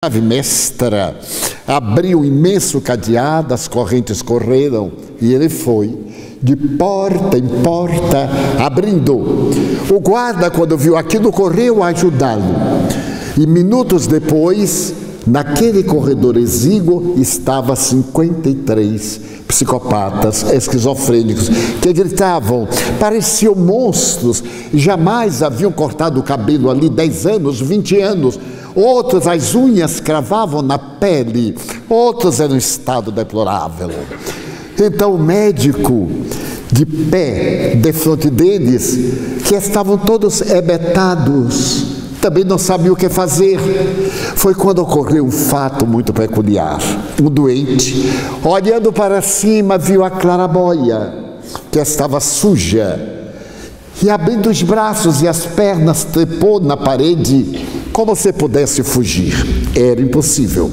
chave mestra abriu um imenso cadeado, as correntes correram e ele foi de porta em porta abrindo. O guarda, quando viu aquilo, correu a ajudá-lo. E minutos depois, naquele corredor exíguo, estava 53 psicopatas esquizofrênicos que gritavam, pareciam monstros, jamais haviam cortado o cabelo ali 10 anos, 20 anos. Outros as unhas cravavam na pele, outros eram em estado deplorável. Então o médico, de pé defronte deles, que estavam todos hebetados, também não sabia o que fazer. Foi quando ocorreu um fato muito peculiar. O doente, olhando para cima, viu a claraboia, que estava suja, e abrindo os braços e as pernas, trepou na parede, como se pudesse fugir. Era impossível,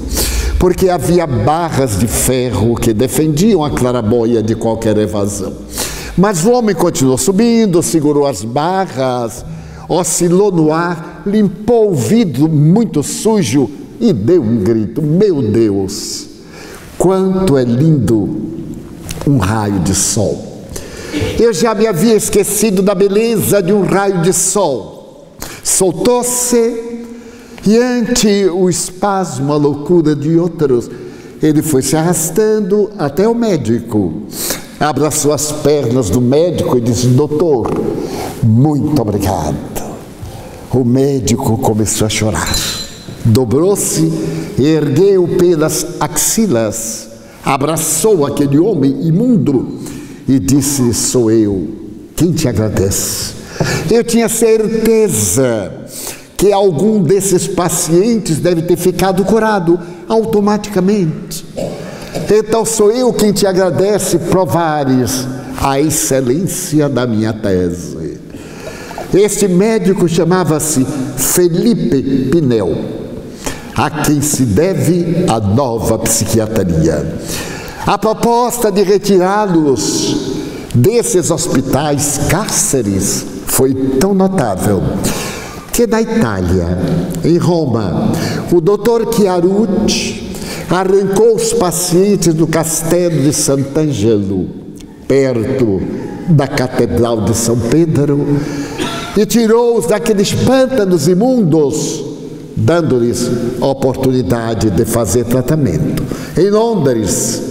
porque havia barras de ferro que defendiam a claraboia de qualquer evasão. Mas o homem continuou subindo, segurou as barras, oscilou no ar, limpou o vidro muito sujo e deu um grito: meu Deus, quanto é lindo um raio de sol! Eu já me havia esquecido da beleza de um raio de sol. Soltou-se e, ante o espasmo, a loucura de outros, ele foi se arrastando até o médico. Abraçou as pernas do médico e disse: doutor, muito obrigado. O médico começou a chorar. Dobrou-se, ergueu pelas axilas, abraçou aquele homem imundo e disse: sou eu quem te agradece. Eu tinha certeza que algum desses pacientes deve ter ficado curado automaticamente. Então sou eu quem te agradece provares a excelência da minha tese. Este médico chamava-se Felipe Pinel, a quem se deve a nova psiquiatria. A proposta de retirá-los desses hospitais cárceres foi tão notável que na Itália, em Roma, o doutor Chiarucci arrancou os pacientes do castelo de Sant'Angelo, perto da Catedral de São Pedro, e tirou-os daqueles pântanos imundos, dando-lhes a oportunidade de fazer tratamento. Em Londres,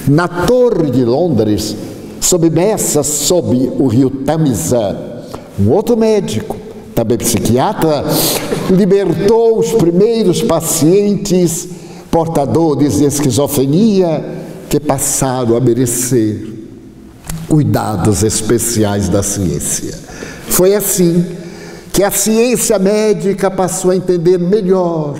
na Torre de Londres, submersa sob o rio Tamisa, um outro médico, também psiquiatra, libertou os primeiros pacientes portadores de esquizofrenia que passaram a merecer cuidados especiais da ciência. Foi assim que a ciência médica passou a entender melhor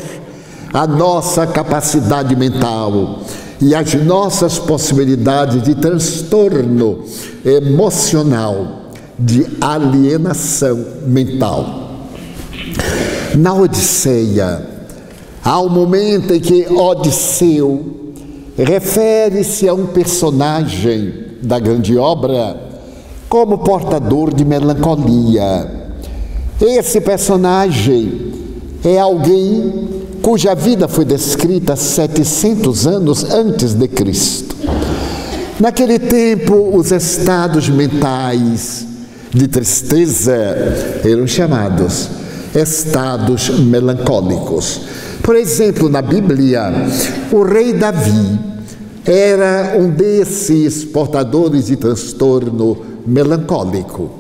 a nossa capacidade mental e as nossas possibilidades de transtorno emocional, de alienação mental. Na Odisseia, há um momento em que Odisseu refere-se a um personagem da grande obra como portador de melancolia. Esse personagem é alguém cuja vida foi descrita 700 anos antes de Cristo. Naquele tempo, os estados mentais de tristeza eram chamados estados melancólicos. Por exemplo, na Bíblia, o rei Davi era um desses portadores de transtorno melancólico.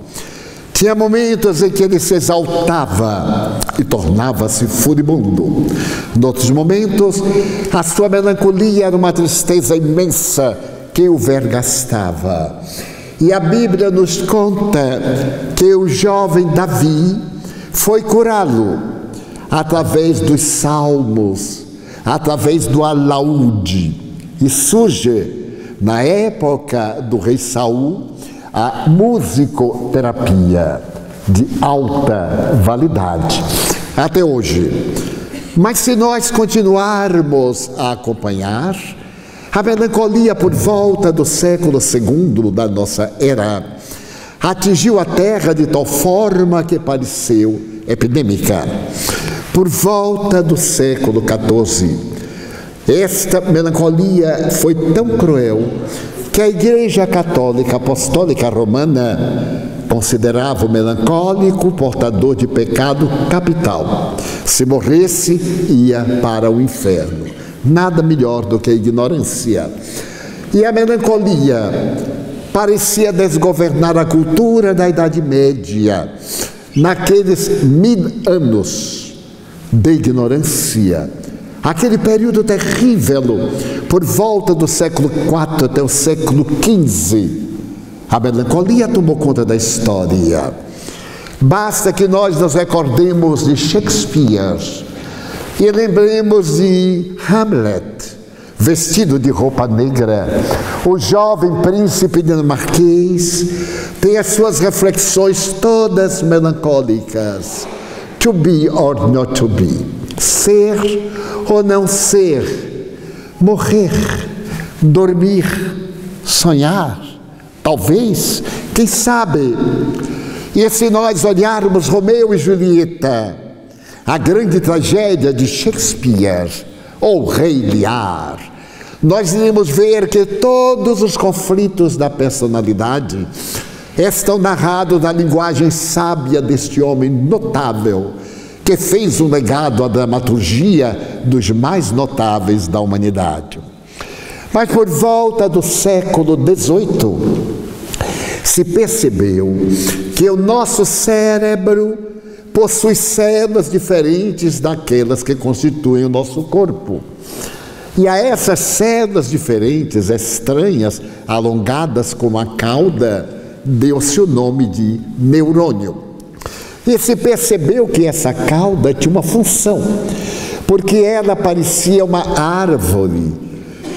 Tinha momentos em que ele se exaltava e tornava-se furibundo. Em outros momentos, a sua melancolia era uma tristeza imensa que o vergastava. E a Bíblia nos conta que o jovem Davi foi curá-lo através dos salmos, através do alaúde. E surge, na época do rei Saul, a musicoterapia de alta validade, até hoje. Mas se nós continuarmos a acompanhar, a melancolia por volta do século II da nossa era atingiu a Terra de tal forma que pareceu epidêmica. Por volta do século XIV, esta melancolia foi tão cruel que a Igreja Católica Apostólica Romana considerava o melancólico portador de pecado capital. Se morresse, ia para o inferno. Nada melhor do que a ignorância. E a melancolia parecia desgovernar a cultura da Idade Média, naqueles 1000 anos de ignorância. Aquele período terrível, por volta do século IV até o século XV, a melancolia tomou conta da história. Basta que nós nos recordemos de Shakespeare e lembremos de Hamlet, vestido de roupa negra. O jovem príncipe dinamarquês tem as suas reflexões todas melancólicas. To be or not to be. Ser ou não ser. Morrer. Dormir. Sonhar. Talvez. Quem sabe? E se nós olharmos Romeu e Julieta, a grande tragédia de Shakespeare, ou Rei Lear, nós iremos ver que todos os conflitos da personalidade estão narrados na linguagem sábia deste homem notável, que fez um legado à dramaturgia dos mais notáveis da humanidade. Mas por volta do século XVIII, se percebeu que o nosso cérebro possui células diferentes daquelas que constituem o nosso corpo. E a essas células diferentes, estranhas, alongadas como a cauda, deu-se o nome de neurônio. E se percebeu que essa cauda tinha uma função, porque ela parecia uma árvore.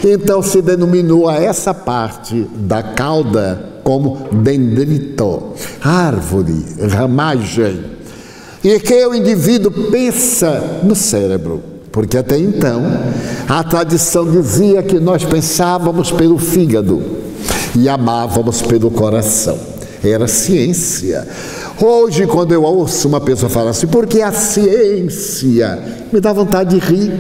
Então se denominou a essa parte da cauda como dendrito, árvore, ramagem. E que o indivíduo pensa no cérebro, porque até então a tradição dizia que nós pensávamos pelo fígado e amávamos pelo coração. Era ciência. Hoje, quando eu ouço uma pessoa falar assim, porque a ciência, me dá vontade de rir.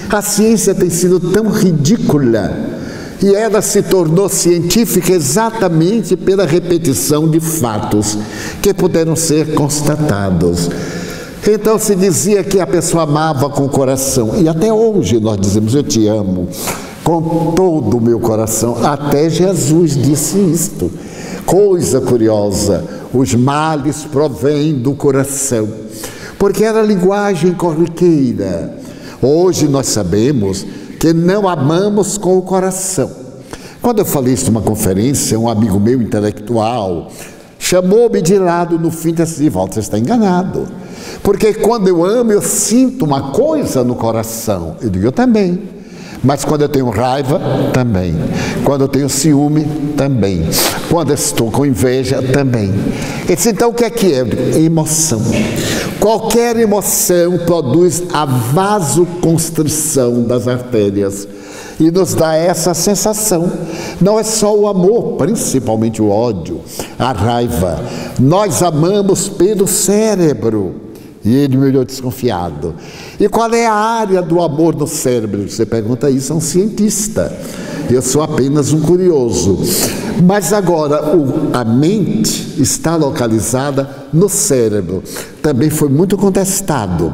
A ciência tem sido tão ridícula e ela se tornou científica exatamente pela repetição de fatos que puderam ser constatados. Então se dizia que a pessoa amava com o coração, e até hoje nós dizemos, eu te amo com todo o meu coração. Até Jesus disse isto. Coisa curiosa, os males provêm do coração, porque era linguagem corriqueira. Hoje nós sabemos que não amamos com o coração. Quando eu falei isso numa conferência, um amigo meu intelectual chamou-me de lado no fim desse volta, você está enganado. Porque quando eu amo, eu sinto uma coisa no coração. Eu digo, eu também. Mas quando eu tenho raiva, também. Quando eu tenho ciúme, também. Quando eu estou com inveja, também. Então, o que é? Emoção. Qualquer emoção produz a vasoconstrição das artérias e nos dá essa sensação. Não é só o amor, principalmente o ódio, a raiva. Nós amamos pelo cérebro. E ele me olhou desconfiado. E qual é a área do amor no cérebro? Você pergunta isso a um cientista. Eu sou apenas um curioso. Mas agora, a mente está localizada no cérebro. Também foi muito contestado.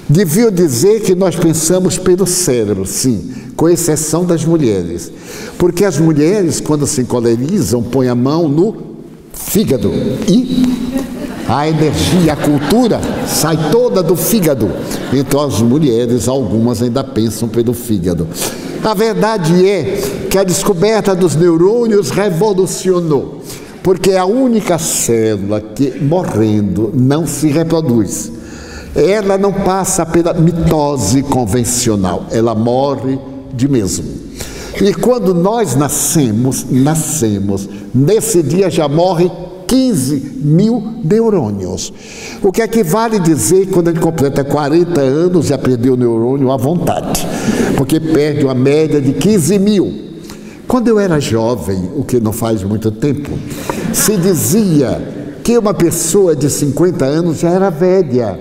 Deviam dizer que nós pensamos pelo cérebro, sim, com exceção das mulheres. Porque as mulheres, quando se encolerizam, põem a mão no fígado e a energia, a cultura sai toda do fígado. Então as mulheres, algumas ainda pensam pelo fígado. A verdade é que a descoberta dos neurônios revolucionou, porque é a única célula que, morrendo, não se reproduz. Ela não passa pela mitose convencional, ela morre de mesmo. E quando nós nascemos, nesse dia já morre 15.000 neurônios. O que equivale a dizer que quando ele completa 40 anos já perdeu o neurônio à vontade, porque perde uma média de 15.000. Quando eu era jovem, o que não faz muito tempo, se dizia que uma pessoa de 50 anos já era velha.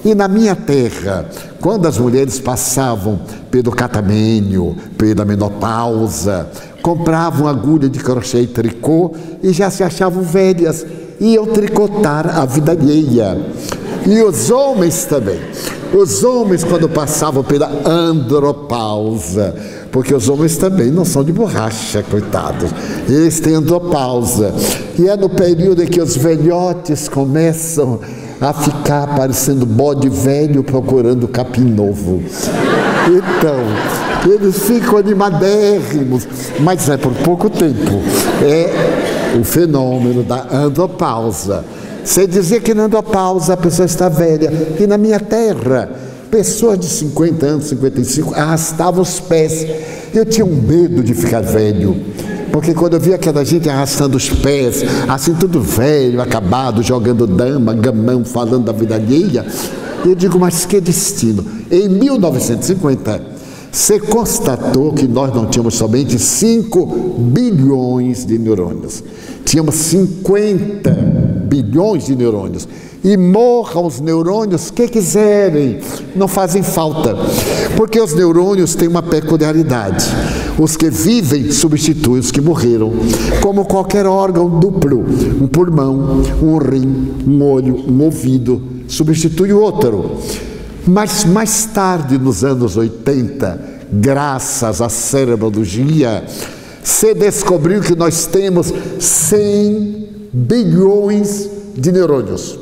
E na minha terra, quando as mulheres passavam pelo catamênio, pela menopausa, compravam agulha de crochê e tricô e já se achavam velhas, iam tricotar a vida alheia. E os homens também. Os homens, quando passavam pela andropausa, porque os homens também não são de borracha, coitados, eles têm andropausa. E é no período em que os velhotes começam a ficar parecendo bode velho procurando capim novo. Então, eles ficam animadérrimos, mas é por pouco tempo. É o fenômeno da andropausa. Você dizia que na andropausa a pessoa está velha. E na minha terra, pessoas de 50 anos, 55, arrastavam os pés. Eu tinha um medo de ficar velho, porque quando eu via aquela gente arrastando os pés, assim tudo velho, acabado, jogando dama, gamão, falando da vida alheia, eu digo, mas que destino. Em 1950, se constatou que nós não tínhamos somente 5 bilhões de neurônios, tínhamos 50 bilhões de neurônios. E morram os neurônios que quiserem, não fazem falta, porque os neurônios têm uma peculiaridade: os que vivem substituem os que morreram, como qualquer órgão duplo, um pulmão, um rim, um olho, um ouvido, substitui o outro. Mas mais tarde, nos anos 80, graças à cerebrologia, se descobriu que nós temos 100 bilhões de neurônios.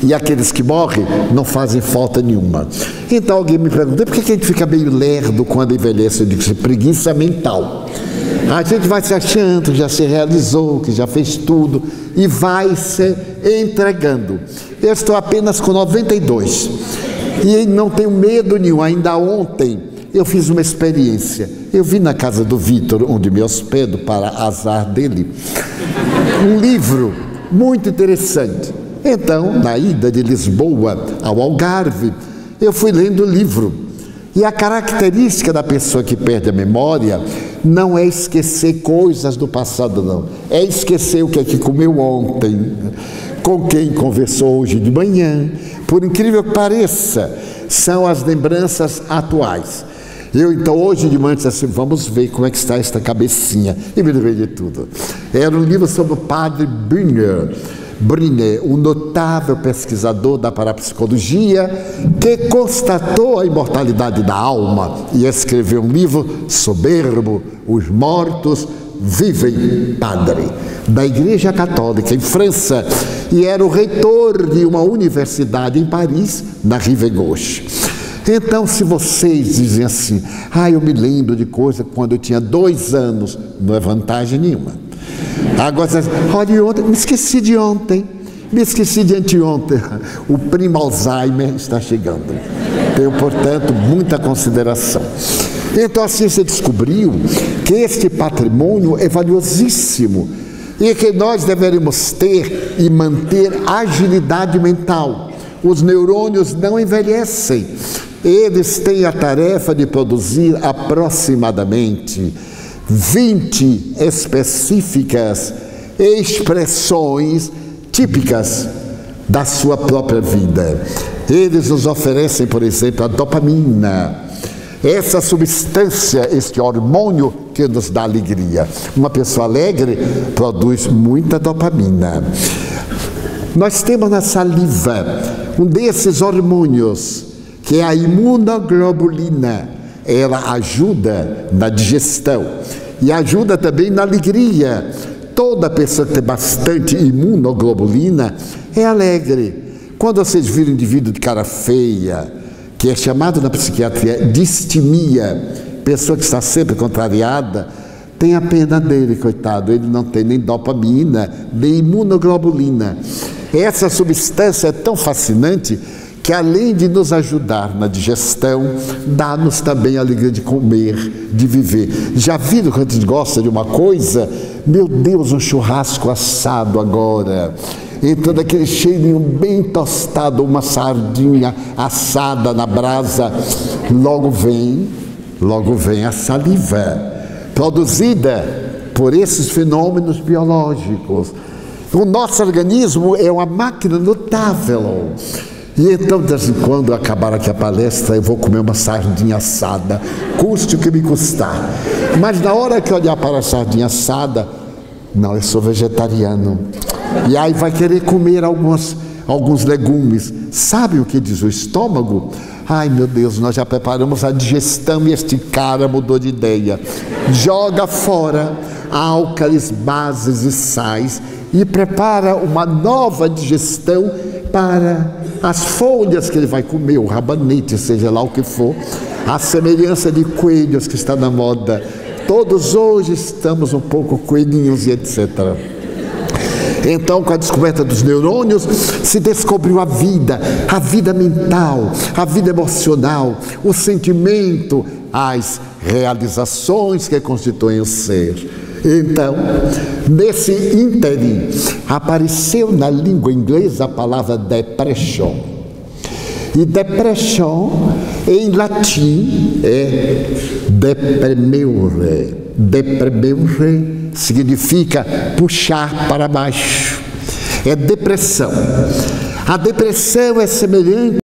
E aqueles que morrem não fazem falta nenhuma. Então alguém me pergunta, por que a gente fica meio lerdo quando envelhece? Eu digo, isso é preguiça mental. A gente vai se achando que já se realizou, que já fez tudo, e vai se entregando. Eu estou apenas com 92 e não tenho medo nenhum. Ainda ontem eu fiz uma experiência. Eu vi na casa do Vitor, onde me hospedo, para azar dele, um livro muito interessante. Então, na ida de Lisboa ao Algarve, eu fui lendo o livro. E a característica da pessoa que perde a memória não é esquecer coisas do passado, não. É esquecer o que é que comeu ontem, com quem conversou hoje de manhã. Por incrível que pareça, são as lembranças atuais. Eu, então, hoje de manhã, disse assim, vamos ver como é que está esta cabecinha. E me lembrei de tudo. Era um livro sobre o padre Brunner, um notável pesquisador da parapsicologia, que constatou a imortalidade da alma e escreveu um livro soberbo, Os Mortos Vivem, Padre, da Igreja Católica em França, e era o reitor de uma universidade em Paris, na Rive Gauche. Então, se vocês dizem assim, eu me lembro de coisa quando eu tinha 2 anos, não é vantagem nenhuma. Agora, olha, ontem, me esqueci de ontem, me esqueci de anteontem. O primo Alzheimer está chegando. Tenho, portanto, muita consideração. Então, a ciência descobriu que este patrimônio é valiosíssimo e que nós deveríamos ter e manter agilidade mental. Os neurônios não envelhecem. Eles têm a tarefa de produzir aproximadamente 20 específicas expressões típicas da sua própria vida. Eles nos oferecem, por exemplo, a dopamina, essa substância, este hormônio que nos dá alegria. Uma pessoa alegre produz muita dopamina. Nós temos na saliva um desses hormônios, que é a imunoglobulina. Ela ajuda na digestão e ajuda também na alegria. Toda pessoa que tem bastante imunoglobulina é alegre. Quando vocês viram um indivíduo de cara feia, que é chamado na psiquiatria distimia, pessoa que está sempre contrariada, tenha pena dele, coitado. Ele não tem nem dopamina, nem imunoglobulina. Essa substância é tão fascinante que, além de nos ajudar na digestão, dá-nos também a alegria de comer, de viver. Já viram quando a gente gosta de uma coisa? Meu Deus, um churrasco assado agora, entrando aquele cheirinho bem tostado, uma sardinha assada na brasa, logo vem a saliva, produzida por esses fenômenos biológicos. O nosso organismo é uma máquina notável. E então, de vez em quando, acabar aqui a palestra, eu vou comer uma sardinha assada, custe o que me custar. Mas na hora que eu olhar para a sardinha assada, não, eu sou vegetariano. E aí vai querer comer alguns legumes. Sabe o que diz o estômago? Ai, meu Deus, nós já preparamos a digestão e este cara mudou de ideia. Joga fora álcalis, bases e sais e prepara uma nova digestão para as folhas que ele vai comer, o rabanete, seja lá o que for, a semelhança de coelhos que está na moda. Todos hoje estamos um pouco coelhinhos e etc. Então, com a descoberta dos neurônios, se descobriu a vida mental, a vida emocional, o sentimento, as realizações que constituem o ser. Então, nesse ínterim, apareceu na língua inglesa a palavra depression. E depression, em latim, é deprimere. Deprimere significa puxar para baixo. É depressão. A depressão é semelhante